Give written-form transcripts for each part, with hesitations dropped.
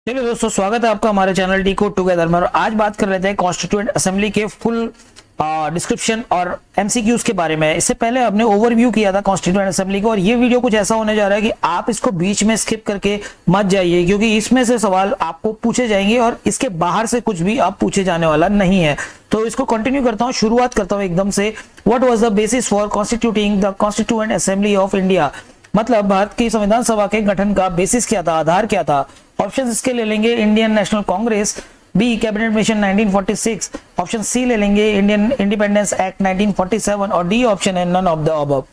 चलिए दोस्तों, स्वागत है आपका हमारे चैनल डी कोड टुगेदर में। और आज बात कर रहे थे कॉन्स्टिट्यूएंट असेंबली के फुल डिस्क्रिप्शन और एमसीक्यूज के बारे में। इससे पहले हमने ओवरव्यू किया था कॉन्स्टिट्यूएंट असेंबली को, और ये वीडियो कुछ ऐसा होने जा रहा है कि आप इसको बीच में स्किप करके मत जाइए, क्योंकि इसमें से सवाल आपको पूछे जाएंगे और इसके बाहर से कुछ भी आप पूछे जाने वाला नहीं है। तो इसको कंटिन्यू करता हूँ, शुरुआत करता हूँ एकदम से। What was the basis for constituting the constituent assembly of India, मतलब भारत की संविधान सभा के गठन का बेसिस क्या था, आधार क्या था। ऑप्शन इसके ले लेंगे Indian National Congress, B cabinet mission 1946, option C ले लेंगे इंडियन इंडिपेंडेंस एक्ट 1947 और डी ऑप्शन है नन ऑफ द अबव।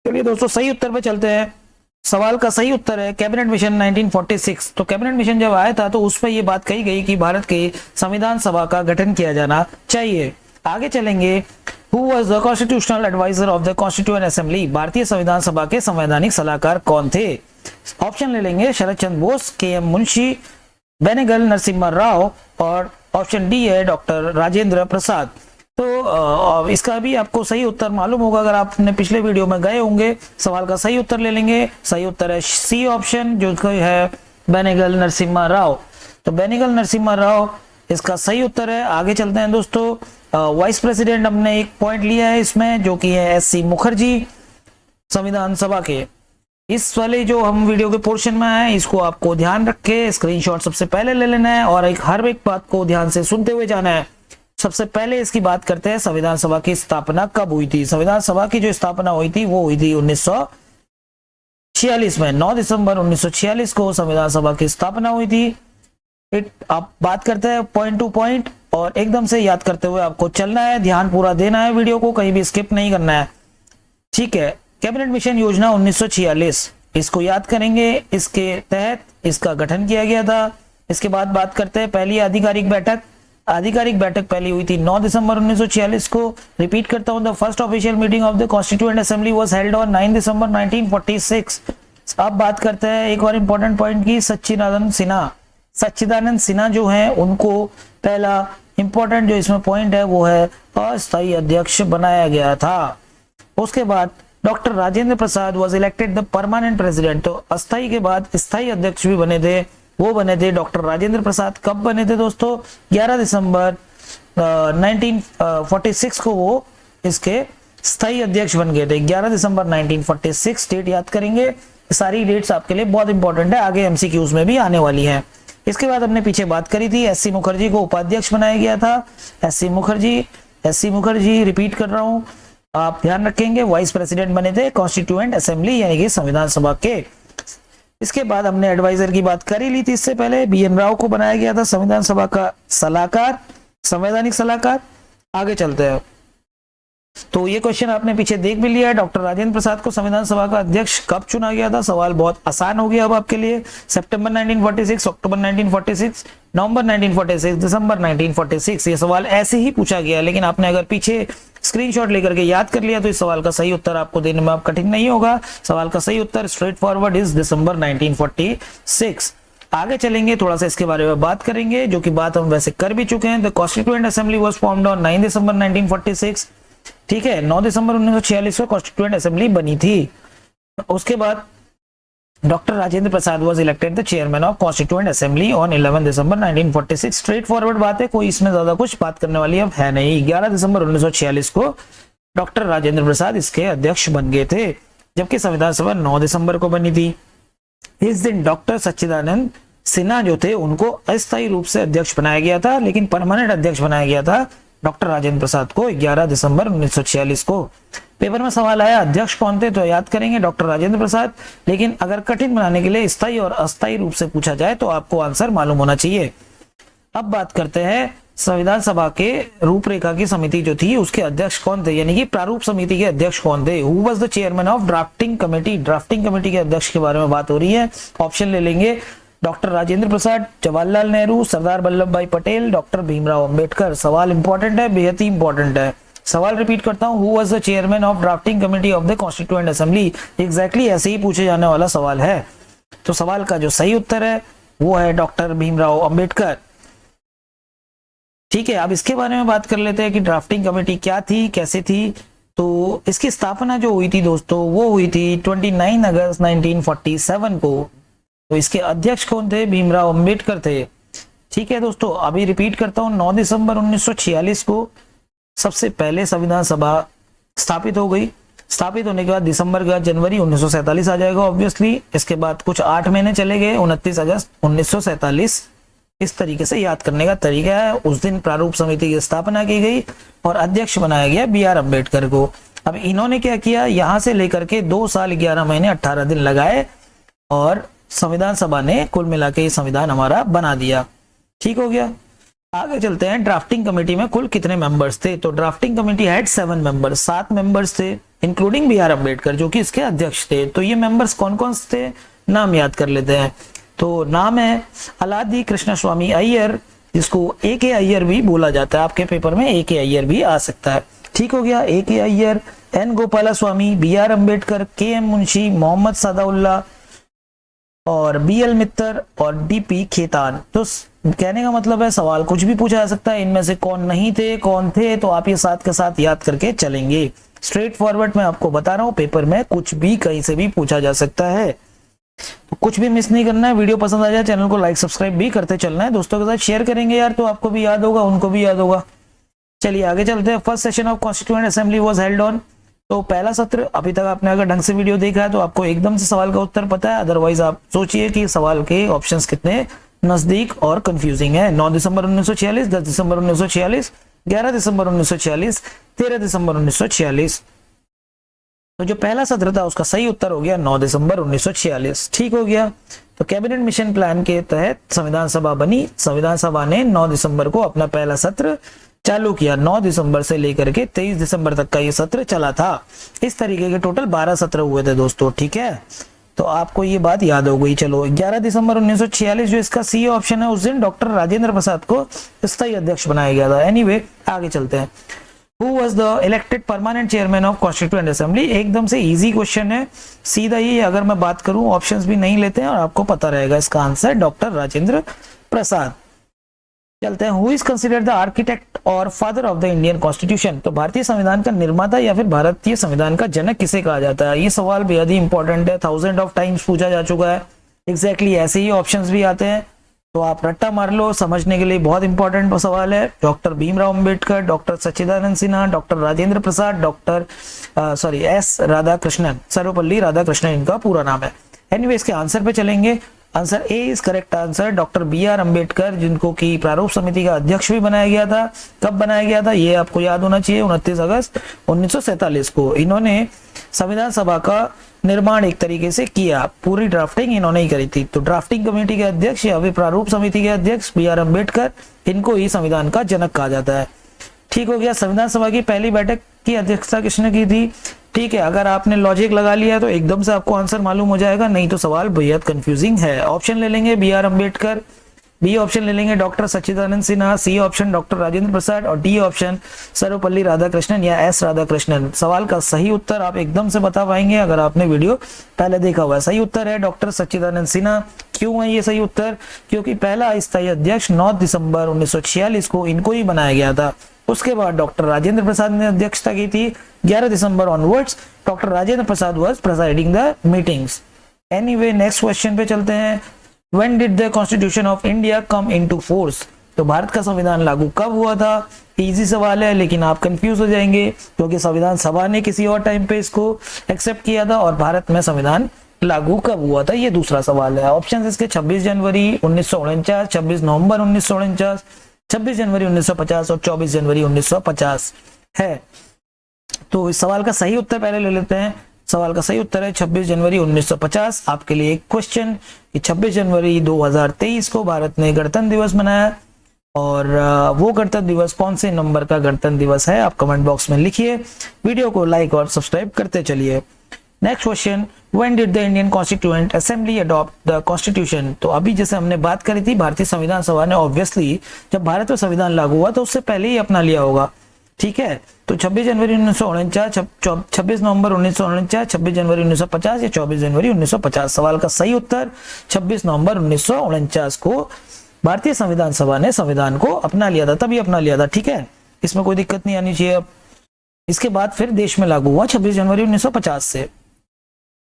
चलिए दोस्तों, सही उत्तर पे चलते हैं। सवाल का सही उत्तर है कैबिनेट मिशन 1946। तो कैबिनेट मिशन जब आया था तो उस पर यह बात कही गई कि भारत के संविधान सभा का गठन किया जाना चाहिए। आगे चलेंगे, Who was the constitutional advisor of the Constituent Assembly? भारतीय संविधान सभा के संवैधानिक सलाहकार कौन थे? ऑप्शन ले लेंगे शरद चंद्र बोस, के एम मुंशी, बेनेगल नरसिम्हा राव और ऑप्शन डी है डॉक्टर राजेंद्र प्रसाद। तो इसका भी आपको सही उत्तर मालूम होगा अगर आपने पिछले वीडियो में गए होंगे। सवाल का सही उत्तर ले लेंगे, सही उत्तर है सी ऑप्शन, जो है बेनेगल नरसिम्हा राव। तो बेनेगल नरसिम्हा राव इसका सही उत्तर है। आगे चलते हैं दोस्तों, वाइस प्रेसिडेंट हमने एक पॉइंट लिया है इसमें, जो कि है एस.सी. मुखर्जी संविधान सभा के। इस वाले जो हम वीडियो के पोर्शन में है, इसको आपको ध्यान रख के स्क्रीनशॉट सबसे पहले ले लेना है और हर एक बात को ध्यान से सुनते हुए जाना है। सबसे पहले इसकी बात करते हैं, संविधान सभा की स्थापना कब हुई थी। संविधान सभा की जो स्थापना हुई थी वो हुई थी 1946 में। 9 दिसंबर 1946 को संविधान सभा की स्थापना हुई थी। आप बात करते हैं पॉइंट टू पॉइंट और एकदम से याद करते हुए आपको चलना है, ध्यान पूरा देना है, वीडियो को कहीं भी स्किप नहीं करना है, ठीक है। कैबिनेट मिशन योजना 1946, इसको याद करेंगे, इसके तहत इसका गठन किया गया था। इसके बाद बात करते हैं पहली आधिकारिक बैठक। आधिकारिक बैठक पहली हुई थी 9 दिसंबर 1946 को। रिपीट करता हूं, the first official meeting of the constituent assembly was held on 9 दिसंबर 1946। अब बात करते हैं एक और इंपॉर्टेंट पॉइंट की, सच्चिदानंद सिन्हा जो है उनको पहला इंपॉर्टेंट जो इसमें पॉइंट है वो है अस्थायी अध्यक्ष बनाया गया था। उसके बाद doctor Rajendra Prasad was elected the permanent president. तो अस्थायी के बाद स्थायी अध्यक्ष भी बने थे, वो बने थे डॉक्टर राजेंद्र प्रसाद। कब बने थे दोस्तों? 11 दिसंबर 1946 को वो इसके स्थायी अध्यक्ष बन गए थे। 11 दिसंबर 1946 डेट याद करेंगे। सारी डेट्स आपके लिए बहुत इंपॉर्टेंट है, आगे एमसीक्यूज में भी आने वाली है। इसके बाद हमने पीछे बात करी थी, एस.सी. मुखर्जी को उपाध्यक्ष बनाया गया था। एस.सी. मुखर्जी रिपीट कर रहा हूं, आप ध्यान रखेंगे, वाइस प्रेसिडेंट बने थे कॉन्स्टिट्यूएंट असेंबली यानी कि संविधान सभा के। इसके बाद हमने एडवाइजर की बात कर ही ली थी इससे पहले, बी.एन. राव को बनाया गया था संविधान सभा का सलाहकार, संवैधानिक सलाहकार। आगे चलते हैं, तो ये क्वेश्चन आपने पीछे देख भी लिया है। डॉक्टर राजेंद्र प्रसाद को संविधान सभा का अध्यक्ष कब चुना गया था? सवाल बहुत आसान हो गया अब आपके लिए। सितंबर 1946, अक्टूबर 1946, नवंबर 1946, दिसंबर 1946। ये सवाल ऐसे ही पूछा गया, लेकिन आपने अगर पीछे स्क्रीनशॉट लेकर के याद कर लिया तो इस सवाल का सही उत्तर आपको देने में अब कठिन नहीं होगा। सवाल का सही उत्तर स्ट्रेट फॉरवर्ड इज दिसंबर 1946। आगे चलेंगे, थोड़ा सा इसके बारे में बात करेंगे, जो कि बात हम वैसे कर भी चुके हैं। The constituent assembly was formed on 9 दिसंबर 1946, ठीक है। 9 दिसंबर 1946 को कॉन्स्टिट्यूएंट असेंबली बनी थी। उसके बाद doctor Rajendra Prasad was elected the chairman of constituent assembly on 11 December 1946। Straight forward बात है, कोई इसमें ज्यादा कुछ बात करने वाली अब है नहीं। 11 दिसंबर 1946 को डॉक्टर राजेंद्र प्रसाद इसके अध्यक्ष बन गए थे, जबकि संविधान सभा 9 दिसंबर को बनी थी। इस दिन डॉक्टर सच्चिदानंद सिन्हा जो थे उनको अस्थायी रूप से अध्यक्ष बनाया गया था, लेकिन परमानेंट अध्यक्ष बनाया गया था डॉक्टर राजेंद्र प्रसाद को 11 दिसंबर 1946 को। पेपर में सवाल आया अध्यक्ष कौन थे, तो याद करेंगे डॉक्टर राजेंद्र प्रसाद, लेकिन अगर कठिन बनाने के लिए स्थायी और अस्थायी रूप से पूछा जाए तो आपको आंसर मालूम होना चाहिए। अब बात करते हैं संविधान सभा के रूपरेखा की समिति जो थी उसके अध्यक्ष कौन थे, यानी कि प्रारूप समिति के अध्यक्ष कौन थे। Who was the chairman of drafting committee? Drafting committee के अध्यक्ष के बारे में बात हो रही है। ऑप्शन ले लेंगे डॉक्टर राजेंद्र प्रसाद, जवाहरलाल नेहरू, सरदार वल्लभ भाई पटेल, डॉक्टर भीमराव अंबेडकर। सवाल इंपॉर्टेंट है, बेहद ही इंपॉर्टेंट है। सवाल रिपीट करता हूं, who was the chairman of drafting committee of the constituent assembly? Exactly ऐसे ही पूछे जाने वाला सवाल है। तो सवाल का जो सही उत्तर है वो है डॉक्टर भीमराव अंबेडकर, ठीक है। अब इसके बारे में बात कर लेते हैं कि ड्राफ्टिंग कमेटी क्या थी, कैसे थी। तो इसकी स्थापना जो हुई थी दोस्तों वो हुई थी 29 अगस्त 1947 को। तो इसके अध्यक्ष कौन थे? भीमराव अंबेडकर थे। ठीक है दोस्तों, अभी रिपीट करता हूं, 9 दिसंबर 1946 को सबसे पहले संविधान सभा स्थापित हो गई। स्थापित होने के बाद दिसंबर का जनवरी 1947 आ जाएगा ऑब्वियसली। इसके बाद कुछ 8 महीने चले गए, 29 अगस्त 1947। इस तरीके से याद करने का तरीका है। उस दिन प्रारूप समिति की स्थापना की गई और अध्यक्ष बनाया गया BR अम्बेडकर को। अब इन्होंने क्या किया, यहां से लेकर के 2 साल 11 महीने 18 दिन लगाए और संविधान सभा ने कुल मिला के संविधान हमारा बना दिया। ठीक हो गया। आगे चलते हैं, ड्राफ्टिंग कमेटी में कुल कितने मेंबर्स थे? तो drafting committee had 7 members, 7 members थे, इंक्लूडिंग BR अम्बेडकर जो कि इसके अध्यक्ष थे। तो ये मेंबर्स कौन कौन से थे, नाम याद कर लेते हैं। तो नाम है अलादी कृष्ण स्वामी अय्यर, जिसको AK अय्यर भी बोला जाता है। आपके पेपर में AK अय्यर भी आ सकता है। ठीक हो गया। AK अय्यर, N गोपाला स्वामी, BR अम्बेडकर, KM मुंशी, मोहम्मद सादाउल्ला और BL मित्तर और DP खेतान। तो कहने का मतलब है सवाल कुछ भी पूछा जा सकता है, इनमें से कौन नहीं थे कौन थे, तो आप ये साथ के साथ याद करके चलेंगे। स्ट्रेट फॉरवर्ड मैं आपको बता रहा हूँ, पेपर में कुछ भी कहीं से भी पूछा जा सकता है, तो कुछ भी मिस नहीं करना है। वीडियो पसंद आ जाए चैनल को लाइक सब्सक्राइब भी करते चलना है, दोस्तों के साथ शेयर करेंगे यार, तो आपको भी याद होगा उनको भी याद होगा। चलिए आगे चलते हैं। First session of constituent assembly was held on. तो पहला सत्र, अभी तक आपने अगर ढंग से वीडियो देखा है तो आपको एकदम से सवाल का उत्तर पता है, अदरवाइज आप सोचिए कि सवाल के ऑप्शंस कितने नजदीक और कंफ्यूजिंग है। 9 दिसंबर 1946, 10 दिसंबर 1946, 11 दिसंबर 1946, 13 दिसंबर 1946। तो जो पहला सत्र था उसका सही उत्तर हो गया 9 दिसंबर 1946। ठीक हो गया। तो कैबिनेट मिशन प्लान के तहत संविधान सभा बनी। संविधान सभा ने 9 दिसंबर को अपना पहला सत्र चालू किया। 9 दिसंबर से लेकर के 23 दिसंबर तक का ये सत्र चला था। इस तरीके के टोटल 12 सत्र हुए थे दोस्तों। ठीक है, तो आपको ये बात याद हो गई। चलो 11 दिसंबर 1946 जो इसका सी ऑप्शन है, उस दिन डॉक्टर राजेंद्र प्रसाद को स्थायी अध्यक्ष बनाया गया था। एनीवे आगे चलते हैं। Who was the elected permanent chairman of Constituent Assembly? एकदम से इजी क्वेश्चन है, सीधा ही। अगर मैं बात करूं, ऑप्शंस भी नहीं लेते हैं और आपको पता रहेगा इसका आंसर, डॉक्टर राजेंद्र प्रसाद। चलते हैं। Who is considered the architect और father of the Indian constitution? तो भारतीय संविधान का निर्माता या फिर भारतीय संविधान का जनक किसे कहा जाता है? ये सवाल बेहद ही इंपॉर्टेंट है, 1000 ऑफ टाइम्स पूछा जा चुका है। एग्जैक्टली ऐसे ही ऑप्शंस भी आते हैं, तो आप रट्टा मार लो, समझने के लिए बहुत इंपॉर्टेंट सवाल है। Doctor Bhimrao Ambedkar, doctor Sachchidananda Sinha, doctor Rajendra प्रसाद, डॉक्टर S राधाकृष्णन, सर्वपल्ली राधाकृष्णन इनका पूरा नाम है। एनीवे इसके आंसर पे चलेंगे। Answer A is correct answer. Doctor BR Ambedkar, जिनको की प्रारूप समिति का अध्यक्ष भी बनाया गया था। कब बनाया गया था ये आपको याद होना चाहिए, 29 अगस्त 1947 को। इन्होंने संविधान सभा का निर्माण एक तरीके से किया, पूरी ड्राफ्टिंग इन्होंने ही करी थी। तो ड्राफ्टिंग कमेटी के अध्यक्ष या फिर प्रारूप समिति के अध्यक्ष BR अम्बेडकर, इनको ही संविधान का जनक कहा जाता है। ठीक हो गया। संविधान सभा की पहली बैठक की अध्यक्षता किसने की थी? ठीक है, अगर आपने लॉजिक लगा लिया तो एकदम से आपको आंसर मालूम हो जाएगा, नहीं तो सवाल बेहद कंफ्यूजिंग है। ऑप्शन ले लेंगे BR अम्बेडकर, बी ऑप्शन ले लेंगे doctor Sachchidananda Sinha, C option doctor Rajendra Prasad और डी ऑप्शन सर्वपल्ली राधाकृष्णन या S राधाकृष्णन। सवाल का सही उत्तर आप एकदम से बता पाएंगे अगर आपने वीडियो पहले देखा हुआ है। सही उत्तर है डॉक्टर सच्चिदानंद सिन्हा। क्यों है ये सही उत्तर? क्योंकि पहला स्थायी अध्यक्ष 9 दिसंबर 1946 को इनको ही बनाया गया था। उसके बाद डॉक्टर राजेंद्र प्रसाद ने अध्यक्षता की थी। 11 दिसंबर onwards doctor Rajendra Prasad was presiding the meetings. Anyway next question पे चलते हैं। When did the Constitution of India come into force? तो भारत का संविधान लागू कब हुआ था? इजी सवाल है, लेकिन आप कंफ्यूज हो जाएंगे क्योंकि संविधान सभा ने किसी और टाइम पे इसको एक्सेप्ट किया था और भारत में संविधान लागू कब हुआ था, ये दूसरा सवाल है। ऑप्शन इसके 26 जनवरी 1949, 26 नवंबर 1949, 26 जनवरी 1950 और 24 जनवरी 1950 है। तो इस सवाल का सही उत्तर पहले ले लेते हैं। सवाल का सही उत्तर है 26 जनवरी 1950। आपके लिए एक क्वेश्चन कि 26 जनवरी 2023 को भारत ने गणतंत्र दिवस मनाया, और वो गणतंत्र दिवस कौन से नंबर का गणतंत्र दिवस है आप कमेंट बॉक्स में लिखिए। वीडियो को लाइक और सब्सक्राइब करते चलिए। Next question, when did the Indian constituent assembly adopt the constitution? तो अभी जैसे हमने बात करी थी, भारतीय संविधान सभा ने ऑब्वियसली जब भारत में संविधान लागू हुआ तो उससे पहले ही अपना लिया होगा। ठीक है, तो 26 जनवरी 1949, 26 नवंबर 1949, 26 जनवरी 1950 या 24 जनवरी 1950। सवाल का सही उत्तर 26 नवंबर 1949 को भारतीय संविधान सभा ने संविधान को अपना लिया था, तभी अपना लिया था। ठीक है, इसमें कोई दिक्कत नहीं आनी चाहिए। अब इसके बाद फिर देश में लागू हुआ 26 जनवरी 1950 से।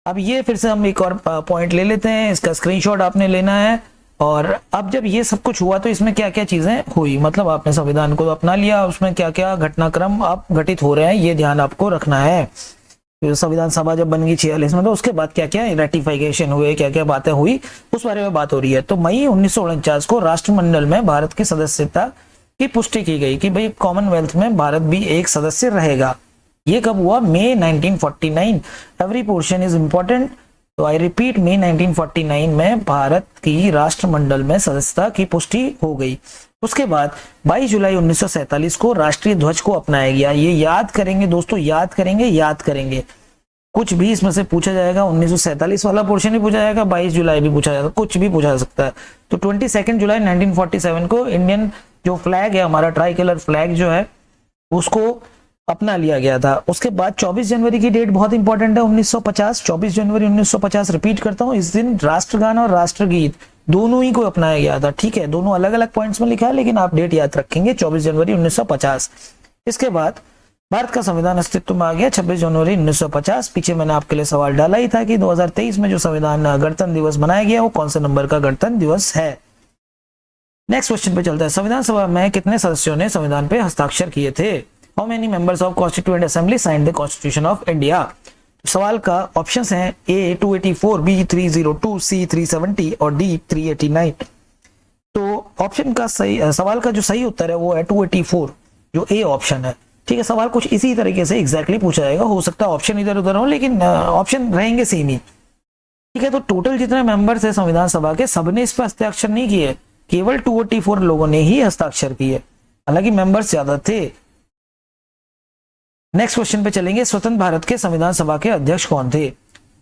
अब ये फिर से हम एक और पॉइंट ले लेते हैं, इसका स्क्रीनशॉट आपने लेना है। और अब जब ये सब कुछ हुआ तो इसमें क्या क्या चीजें हुई, मतलब आपने संविधान को अपना लिया, उसमें क्या क्या घटनाक्रम आप घटित हो रहे हैं ये ध्यान आपको रखना है। तो संविधान सभा जब बन गई 46 में, तो उसके बाद क्या क्या रेटिफिकेशन हुए, क्या क्या बातें हुई, उस बारे में बात हो रही है। तो मई 1949 को राष्ट्रमंडल में भारत की सदस्यता की पुष्टि की गई कि भाई कॉमनवेल्थ में भारत भी एक सदस्य रहेगा। ये कब हुआ? मई 1949। एवरी पोर्शन इज इंपॉर्टेंट, तो आई रिपीट, मई 1949 में भारत की राष्ट्रमंडल में सदस्यता की पुष्टि हो गई। उसके बाद 22 जुलाई 1947 को राष्ट्रीय ध्वज को अपनाया गया। ये याद करेंगे दोस्तों, याद करेंगे। कुछ भी इसमें से पूछा जाएगा, 1947 वाला पोर्शन भी पूछा जाएगा, 22 जुलाई भी पूछा जाएगा, कुछ भी पूछा जा सकता है। तो 22 जुलाई 1947 को इंडियन जो फ्लैग है हमारा, ट्राई कलर फ्लैग जो है, उसको अपना लिया गया था। उसके बाद 24 जनवरी की डेट बहुत इंपॉर्टेंट है, 1950। 24 जनवरी 1950, रिपीट करता हूं, इस दिन राष्ट्रगान और राष्ट्रगीत दोनों ही को अपनाया गया था। ठीक है, दोनों अलग अलग पॉइंट्स में लिखा है, लेकिन आप डेट याद रखेंगे, 24 जनवरी 1950। इसके बाद भारत का संविधान अस्तित्व में आ गया 26 जनवरी 1950। पीछे मैंने आपके लिए सवाल डाला ही था कि 2023 में जो संविधान गणतंत्र दिवस मनाया गया वो कौन से नंबर का गणतंत्र दिवस है। नेक्स्ट क्वेश्चन पे चलता है। संविधान सभा में कितने सदस्यों ने संविधान पे हस्ताक्षर किए थे? How many members of constituent assembly signed the constitution of India? सवाल का ऑप्शंस हैं ए 284, बी 302, सी 370 और डी 389। तो ऑप्शन का सही, सवाल का जो सही उत्तर है वो है 284, जो ए ऑप्शन है। ठीक है, सवाल कुछ इसी तरीके से एग्जैक्टली पूछा जाएगा, हो सकता है ऑप्शन इधर उधर हो, लेकिन ऑप्शन रहेंगे सेम ही। ठीक है, तो टोटल जितने मेंबर्स है संविधान सभा के, सबने इस पर हस्ताक्षर नहीं किए, केवल 284 लोगों ने ही हस्ताक्षर किए, हालांकि मेंबर्स ज्यादा थे। नेक्स्ट क्वेश्चन पे चलेंगे। स्वतंत्र भारत के संविधान सभा के अध्यक्ष कौन थे?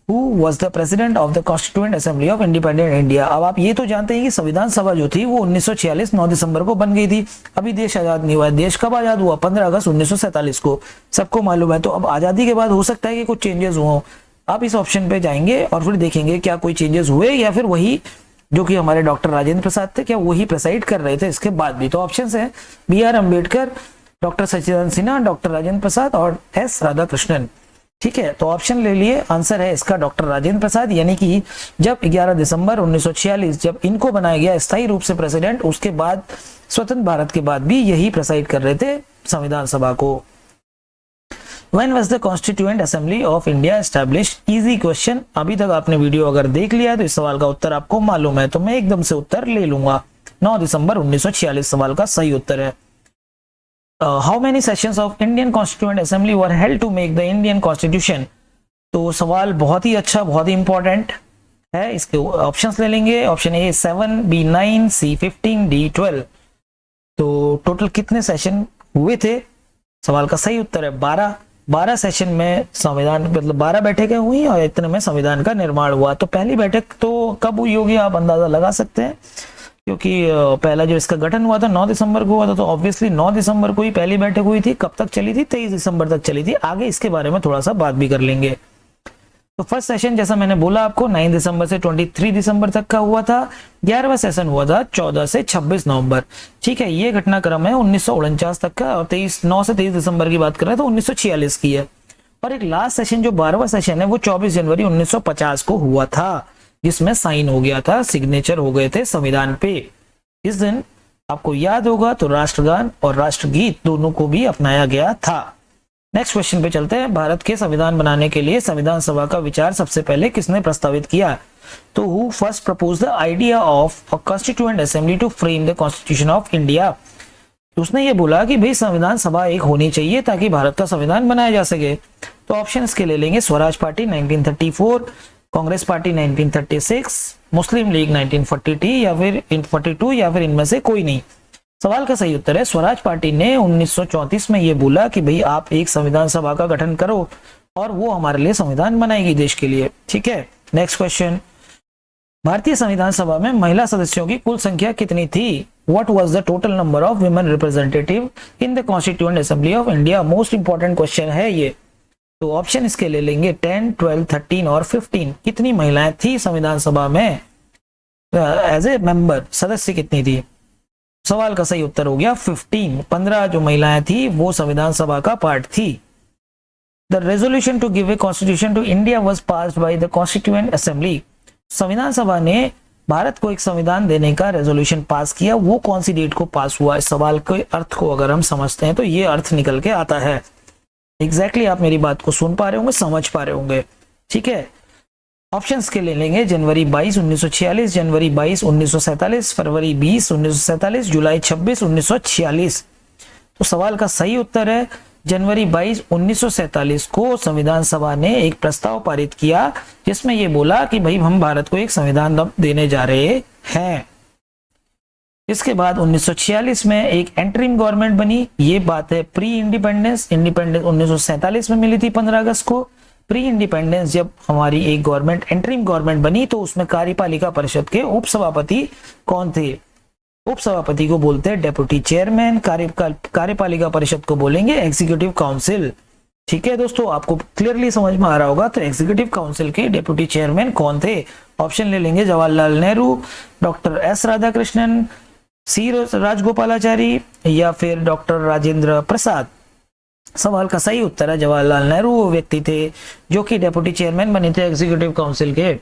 Who was the president of the Constituent Assembly of Independent India? अब आप ये तो जानते हैं कि संविधान सभा जो थी वो 1946 9 दिसंबर को बन गई थी। अभी देश आजाद नहीं हुआ। देश कब आजाद हुआ? 15 अगस्त 1947 को, सबको मालूम है। तो अब आजादी के बाद हो सकता है कि कुछ चेंजेस हुए। आप इस ऑप्शन पे जाएंगे और फिर देखेंगे क्या कोई चेंजेस हुए, या फिर वही जो कि हमारे डॉक्टर राजेंद्र प्रसाद थे, क्या वही प्रेसाइड कर रहे थे इसके बाद भी? तो ऑप्शन है B R Ambedkar, doctor Sachchidananda Sinha, doctor Rajendra Prasad और एस राधाकृष्णन। ठीक है, तो ऑप्शन ले लिए, आंसर है इसका डॉक्टर राजेंद्र प्रसाद। यानी कि जब 11 दिसंबर 1946 जब इनको बनाया गया स्थायी रूप से प्रेसिडेंट, उसके बाद स्वतंत्र भारत के बाद भी यही प्रेसाइड कर रहे थे संविधान सभा को। When was the Constituent Assembly of India established? Easy question। अभी तक आपने वीडियो अगर देख लिया तो इस सवाल का उत्तर आपको मालूम है, तो मैं एकदम से उत्तर ले लूंगा। 9 दिसंबर 1946 सवाल का सही उत्तर है। How many sessions of Indian Constituent Assembly were held to make the Indian Constitution? तो सवाल बहुत ही अच्छा, बहुत ही इंपॉर्टेंट है। इसके ऑप्शंस ले लेंगे। Option A 7, B 9, C 15, D 12। तो टोटल कितने सेशन हुए थे? सवाल का सही उत्तर है 12। 12 सेशन में संविधान, मतलब 12 बैठकें हुई और इतने में संविधान का निर्माण हुआ। तो पहली बैठक तो कब हुई होगी आप अंदाजा लगा सकते हैं, क्योंकि पहला जो इसका गठन हुआ था 9 दिसंबर को हुआ था, तो ऑब्वियसली 9 दिसंबर को ही पहली बैठक हुई थी। कब तक चली थी? 23 दिसंबर तक चली थी। आगे इसके बारे में थोड़ा सा बात भी कर लेंगे। तो फर्स्ट सेशन जैसा मैंने बोला आपको 9 दिसंबर से 23 दिसंबर तक का हुआ था। 11वां सेशन हुआ था 14 से 26 नवंबर। ठीक है, ये घटनाक्रम है 1949 तक का, और 9 से 23 दिसंबर की बात कर रहे हैं तो 1946 की है। और एक लास्ट सेशन जो 12वां सेशन है वो 24 जनवरी 1950 को हुआ था, जिसमें साइन हो गया था, सिग्नेचर हो गए थे संविधान पे। इस दिन आपको याद होगा तो राष्ट्रगान और राष्ट्रगीत दोनों को भी अपनाया गया था। नेक्स्ट क्वेश्चन पे चलते हैं। भारत के संविधान बनाने के लिए संविधान सभा का विचार सबसे पहले किसने प्रस्तावित किया? तो who first propose the idea of a constituent assembly to frame the constitution of India? उसने ये बोला कि भाई संविधान सभा एक होनी चाहिए ताकि भारत का संविधान बनाया जा सके। तो ऑप्शन के ले लेंगे। स्वराज पार्टी 1934, कांग्रेस पार्टी 1936, मुस्लिम लीग 1942 या फिर इनमें से कोई नहीं। सवाल का सही उत्तर है स्वराज पार्टी ने 1934 में ये बोला कि भाई आप एक संविधान सभा का गठन करो और वो हमारे लिए संविधान बनाएगी देश के लिए। ठीक है, नेक्स्ट क्वेश्चन। भारतीय संविधान सभा में महिला सदस्यों की कुल संख्या कितनी थी? What was the total number of women representative in the constituent assembly of India? Most important question है ये। तो ऑप्शन इसके ले लेंगे 10, 12, 13 और 15। कितनी महिलाएं थी संविधान सभा में एज ए मेंबर? सदस्य कितनी थी? सवाल का सही उत्तर हो गया 15। 15 जो महिलाएं थी वो संविधान सभा का पार्ट थी। The resolution to give a constitution to India was passed by the constituent assembly. संविधान सभा ने भारत को एक संविधान देने का रेजोल्यूशन पास किया, वो कौन सी डेट को पास हुआ? इस सवाल के अर्थ को अगर हम समझते हैं तो ये अर्थ निकल के आता है। एग्जैक्टली आप मेरी बात को सुन पा रहे होंगे, समझ पा रहे होंगे, ठीक है। ऑप्शंस के ले लेंगे, जनवरी 22 1946, जनवरी 22 1947, फरवरी 20 1947, जुलाई 26 1946। तो सवाल का सही उत्तर है जनवरी 22 1947 को संविधान सभा ने एक प्रस्ताव पारित किया जिसमें यह बोला कि भाई हम भारत को एक संविधान देने जा रहे हैं। इसके बाद 1946 में एक एंटरिम गवर्नमेंट बनी। ये बात है प्री इंडिपेंडेंस। इंडिपेंडेंस 1947 में मिली थी 15 अगस्त को। प्री इंडिपेंडेंस जब हमारी एक गवर्नमेंट एंटरिम गवर्नमेंट बनी तो उसमें कार्यपालिका परिषद के उपसभापति कौन थे? उपसभापति को बोलते हैं डेप्यूटी चेयरमैन, कार्यपालिका परिषद को बोलेंगे एग्जीक्यूटिव काउंसिल। ठीक है दोस्तों, आपको क्लियरली समझ में आ रहा होगा। तो एग्जीक्यूटिव काउंसिल के डेप्यूटी चेयरमैन कौन थे? ऑप्शन ले लेंगे, जवाहरलाल नेहरू, डॉक्टर एस राधाकृष्णन, सी राजगोपालाचारी या फिर डॉक्टर राजेंद्र प्रसाद। सवाल का सही उत्तर है जवाहरलाल नेहरू। वो व्यक्ति थे जो कि डेप्यूटी चेयरमैन बने थे एग्जीक्यूटिव काउंसिल के।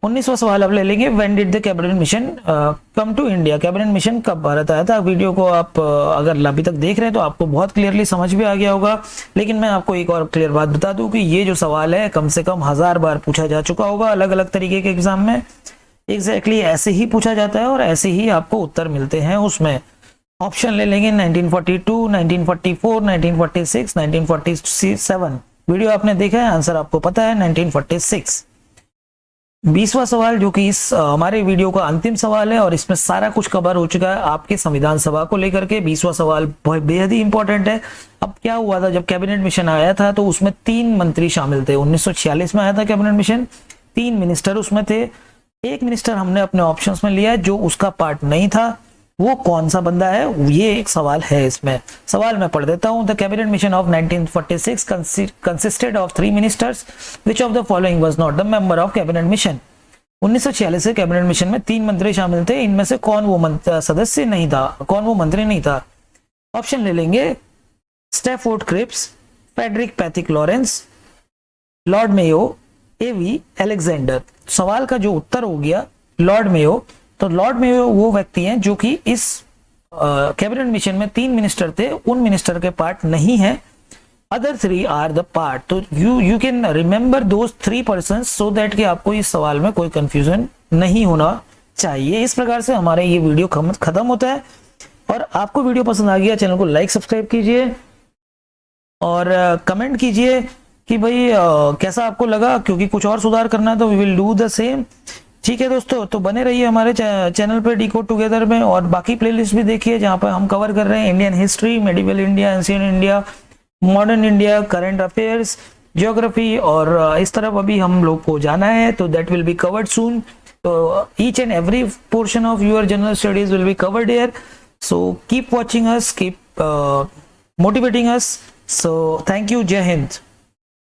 19वां सवाल अब ले लेंगे, when did the cabinet mission come to India? Cabinet mission कब भारत आया था? वीडियो को आप अगर अभी तक देख रहे हैं तो आपको बहुत क्लियरली समझ भी आ गया होगा, लेकिन मैं आपको एक और क्लियर बात बता दूं कि ये जो सवाल है कम से कम 1000 बार पूछा जा चुका होगा अलग अलग तरीके के एग्जाम में। एग्जैक्टली ऐसे ही पूछा जाता है और ऐसे ही आपको उत्तर मिलते हैं उसमें। ऑप्शन ले लेंगे 1942, 1944, 1946, 1947। वीडियो आपने देखा है, आंसर आपको पता है 1946। 20वां सवाल जो कि इस हमारे वीडियो का अंतिम सवाल है और इसमें सारा कुछ कवर हो चुका है आपके संविधान सभा को लेकर के। 20वां सवाल बहुत बेहद ही इंपॉर्टेंट है। अब क्या हुआ था, जब कैबिनेट मिशन आया था तो उसमें 3 मंत्री शामिल थे। 1946 में आया था कैबिनेट मिशन, 3 मिनिस्टर उसमें थे। एक मिनिस्टर हमने अपने ऑप्शंस में लिया जो उसका पार्ट नहीं था, वो कौन सा बंदा है? ये एक सवाल है इसमें। सवाल मैं पढ़ देता हूं। The cabinet mission of 1946 consisted of 3 ministers, which of the following was not the member of cabinet mission? 1946 से कैबिनेट मिशन में 3 मंत्री शामिल थे, इनमें से कौन वो सदस्य नहीं था, कौन वो मंत्री नहीं था? ऑप्शन ले लेंगे, Stafford Cripps, Frederick Pethick Lawrence, Lord Mayo, A V Alexander. सवाल का जो उत्तर हो गया लॉर्ड मेयो। तो लॉर्ड मेयो वो व्यक्ति हैं जो कि इस कैबिनेट मिशन में 3 मिनिस्टर थे, उन मिनिस्टर के पार्ट नहीं है। Other 3 are the part. तो you can remember those 3 persons so that कि आपको इस सवाल में कोई कंफ्यूजन नहीं होना चाहिए। इस प्रकार से हमारे ये वीडियो खत्म होता है। और आपको वीडियो पसंद आ गया, चैनल को लाइक सब्सक्राइब कीजिए और कमेंट कीजिए कि भाई कैसा आपको लगा, क्योंकि कुछ और सुधार करना है तो we will do the same. ठीक है दोस्तों, तो बने रहिए हमारे चैनल पे डिकोड टुगेदर में, और बाकी प्लेलिस्ट भी देखिए जहाँ पर हम कवर कर रहे हैं Indian history, medieval India, ancient India, modern India, current affairs, geography, और इस तरफ अभी हम लोग को जाना है तो दैट विल बी कवर्ड सून। तो each and every portion of your general studies will be covered here. So keep watching us, keep motivating us. So thank you, जय हिंद।